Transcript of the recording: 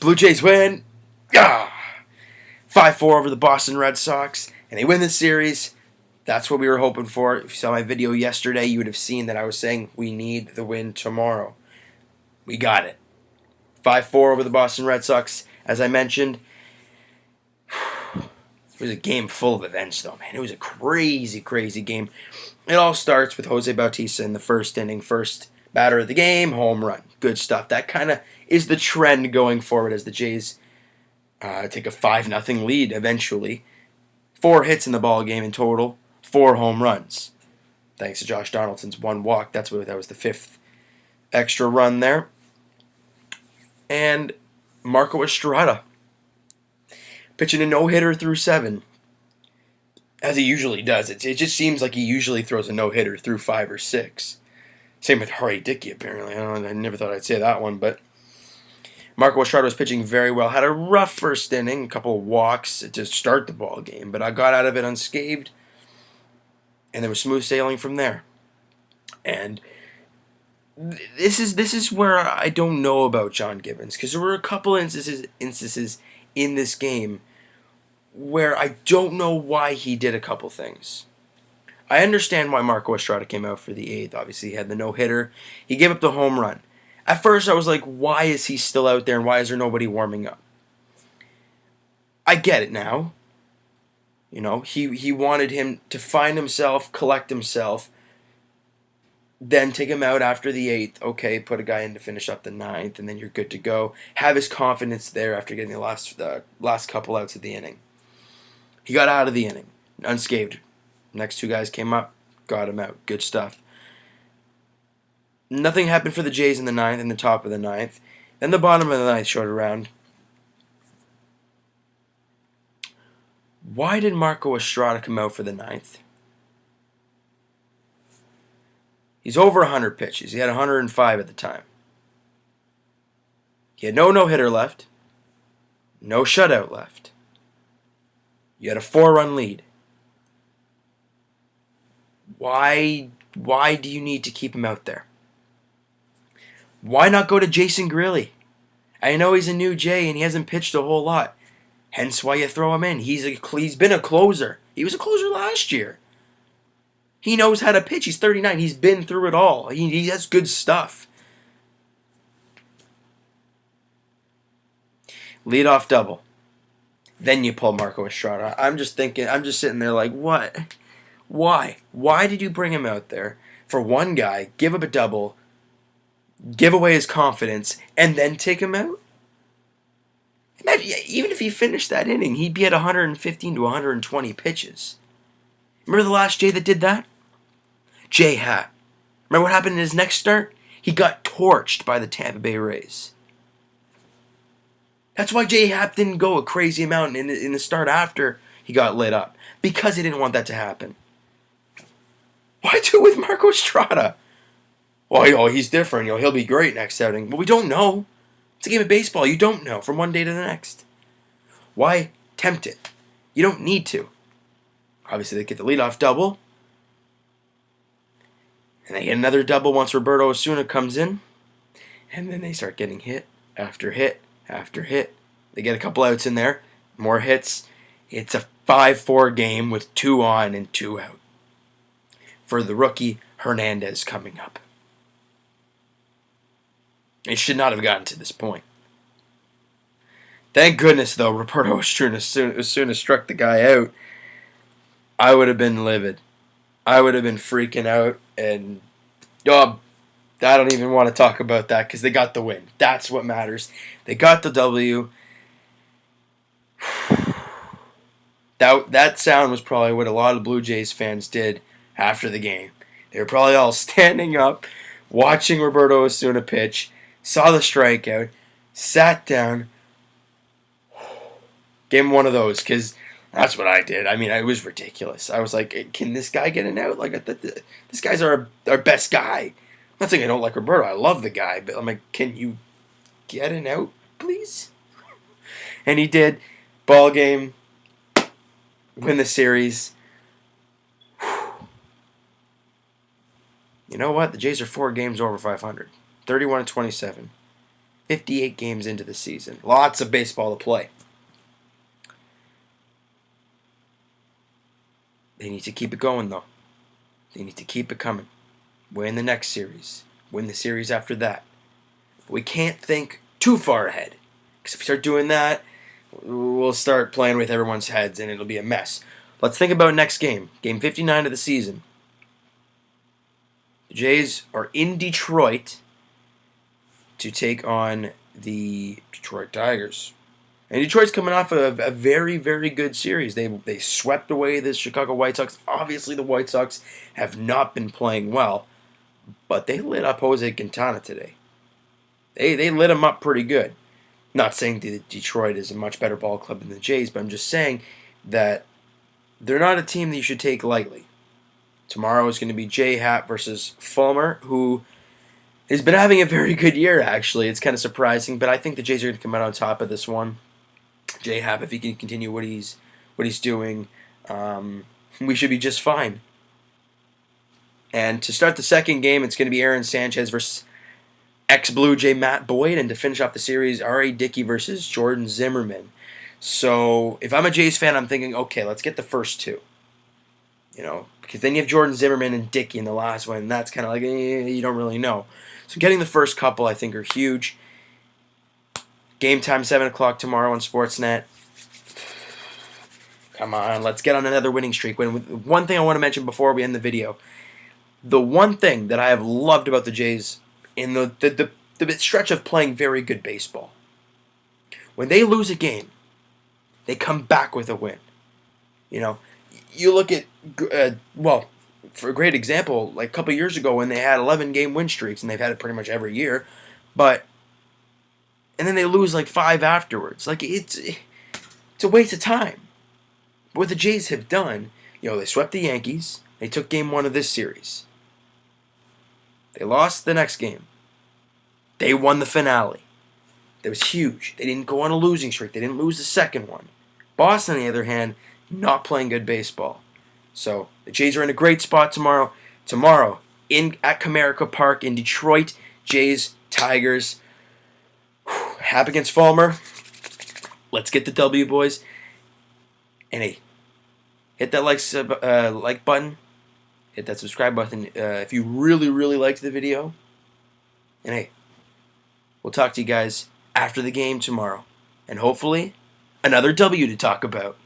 Blue Jays win. Ah! 5-4 over the Boston Red Sox, and they win the series. That's what we were hoping for. If you saw my video yesterday, you would have seen that I was saying we need the win tomorrow. We got it. 5-4 over the Boston Red Sox. As I mentioned, it was a game full of events, though, man. It was a crazy, crazy game. It all starts with Jose Bautista in the first inning. First batter of the game, home run. Good stuff. That kind of is the trend going forward as the Jays take a 5-0 lead eventually. 4 hits in the ball game in total. 4 home runs. Thanks to Josh Donaldson's 1 walk. That was the 5th extra run there. And Marco Estrada pitching a no-hitter through 7. As he usually does. It just seems like he usually throws a no-hitter through 5 or 6. Same with Hardy Dickey, apparently. I never thought I'd say that one, but Marco Estrada was pitching very well. Had a rough first inning, a couple of walks to start the ball game, but I got out of it unscathed, and there was smooth sailing from there. And this is where I don't know about John Gibbons, because there were a couple instances in this game where I don't know why he did a couple things. I understand why Marco Estrada came out for the 8th. Obviously, he had the no-hitter. He gave up the home run. At first, I was like, why is he still out there, and why is there nobody warming up? I get it now. You know, he wanted him to find himself, collect himself, then take him out after the 8th. Okay, put a guy in to finish up the 9th, and then you're good to go. Have his confidence there after getting the last couple outs of the inning. He got out of the inning, unscathed. Next 2 guys came up, got him out. Good stuff. Nothing happened for the Jays in the 9th, in the top of the 9th. Then the bottom of the 9th showed around. Why did Marco Estrada come out for the 9th? He's over 100 pitches. He had 105 at the time. He had no no-hitter left. No shutout left. You had a 4-run lead. Why do you need to keep him out there? Why not go to Jason Grilli? I know he's a new Jay and he hasn't pitched a whole lot. Hence why you throw him in. He's been a closer. He was a closer last year. He knows how to pitch. He's 39. He's been through it all. He has good stuff. Leadoff double. Then you pull Marco Estrada. I'm just sitting there like, what? Why? Why did you bring him out there for one guy, give up a double, give away his confidence, and then take him out? Imagine, even if he finished that inning, he'd be at 115 to 120 pitches. Remember the last Jay that did that? Jay Happ. Remember what happened in his next start? He got torched by the Tampa Bay Rays. That's why Jay Happ didn't go a crazy amount in the start after he got lit up. Because he didn't want that to happen. Why do it with Marco Estrada? Well, he's different. He'll be great next outing. But we don't know. It's a game of baseball. You don't know from one day to the next. Why tempt it? You don't need to. Obviously, they get the leadoff double. And they get another double once Roberto Osuna comes in. And then they start getting hit after hit after hit. They get a couple outs in there. More hits. It's a 5-4 game with 2 on and 2 out. For the rookie Hernandez coming up. It should not have gotten to this point. Thank goodness, though, Roberto Osuna as soon as struck the guy out, I would have been livid. I would have been freaking out, and I don't even want to talk about that because they got the win. That's what matters. They got the W. That sound was probably what a lot of Blue Jays fans did after the game. They were probably all standing up, watching Roberto Osuna pitch, saw the strikeout, sat down, gave him one of those, because that's what I did. I mean, it was ridiculous. I was like, can this guy get an out? Like, this guy's our best guy. I'm not saying I don't like Roberto. I love the guy, but I'm like, can you get an out, please? And he did. Ball game. Win the series. You know what? The Jays are 4 games over 500. 31-27. 58 games into the season. Lots of baseball to play. They need to keep it going, though. They need to keep it coming. Win the next series. Win the series after that. But we can't think too far ahead. Because if we start doing that, we'll start playing with everyone's heads and it'll be a mess. Let's think about next game. Game 59 of the season. The Jays are in Detroit to take on the Detroit Tigers. And Detroit's coming off of a very, very good series. They swept away the Chicago White Sox. Obviously, the White Sox have not been playing well, but they lit up Jose Quintana today. They lit him up pretty good. Not saying that Detroit is a much better ball club than the Jays, but I'm just saying that they're not a team that you should take lightly. Tomorrow is going to be J-Happ versus Fulmer, who has been having a very good year, actually. It's kind of surprising, but I think the Jays are going to come out on top of this one. J-Happ, if he can continue what he's doing, we should be just fine. And to start the second game, it's going to be Aaron Sanchez versus ex-Blue Jay Matt Boyd, and to finish off the series, R.A. Dickey versus Jordan Zimmerman. So if I'm a Jays fan, I'm thinking, okay, let's get the first two. Because then you have Jordan Zimmerman and Dickey in the last one, and that's kind of like, you don't really know. So getting the first couple, I think, are huge. Game time, 7 o'clock tomorrow on Sportsnet. Come on, let's get on another winning streak. One thing I want to mention before we end the video. The one thing that I have loved about the Jays in the stretch of playing very good baseball. When they lose a game, they come back with a win. You look at, for a great example, like a couple years ago when they had 11-game win streaks, and they've had it pretty much every year, and then they lose like 5 afterwards. Like, it's a waste of time. But what the Jays have done, they swept the Yankees. They took game 1 of this series. They lost the next game. They won the finale. That was huge. They didn't go on a losing streak. They didn't lose the second one. Boston, on the other hand, not playing good baseball. So the Jays are in a great spot tomorrow. Tomorrow, at Comerica Park in Detroit, Jays, Tigers. Happ against Fulmer. Let's get the W, boys. And hey, hit that like button. Hit that subscribe button if you really, really liked the video. And hey, we'll talk to you guys after the game tomorrow. And hopefully, another W to talk about.